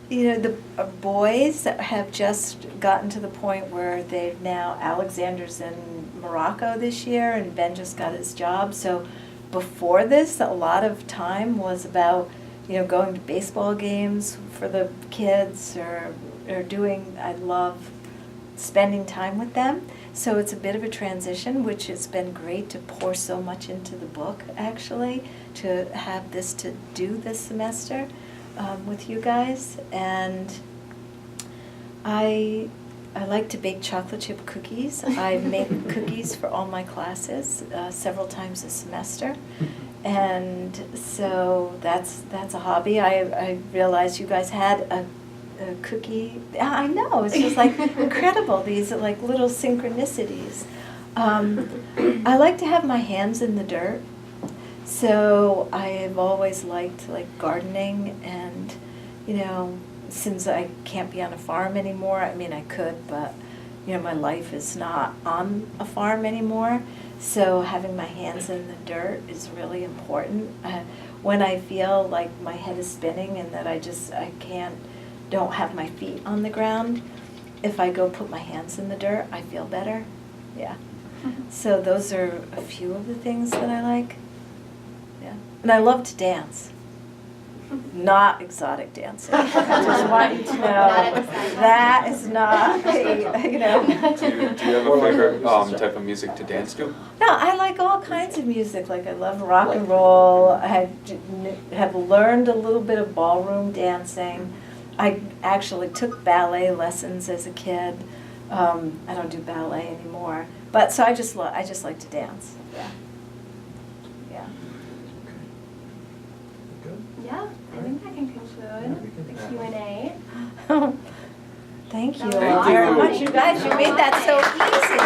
B: the boys have just gotten to the point where they've now, Alexander's in Morocco this year, and Ben just got his job. So before this, a lot of time was about, going to baseball games for the kids or doing, I love spending time with them. So it's a bit of a transition, which has been great to pour so much into the book, actually, to have this to do this semester with you guys. And I like to bake chocolate chip cookies. I make cookies for all my classes several times a semester. And so that's a hobby. I realized you guys had a cookie. I know, it's just like incredible, these like little synchronicities. I like to have my hands in the dirt. So I have always liked like gardening, and since I can't be on a farm anymore, I mean I could, but my life is not on a farm anymore. So having my hands in the dirt is really important. When I feel like my head is spinning and that I don't have my feet on the ground, if I go put my hands in the dirt, I feel better. Yeah. So those are a few of the things that I like. Yeah. And I love to dance. Not exotic dancing. I just want you to know that is not
A: Do you have a favorite type of music to dance to?
B: No, I like all kinds of music. Like I love rock and roll. I have learned a little bit of ballroom dancing. I actually took ballet lessons as a kid. I don't do ballet anymore. But so I just like to dance. Yeah. Yeah.
C: Good.
G: Yeah, I think that can conclude the Q&A.
B: Thank you
G: Thank
B: all very
A: you.
B: much. You guys, you made that so easy.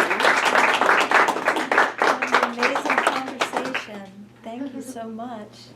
B: What an amazing conversation. Thank you so much.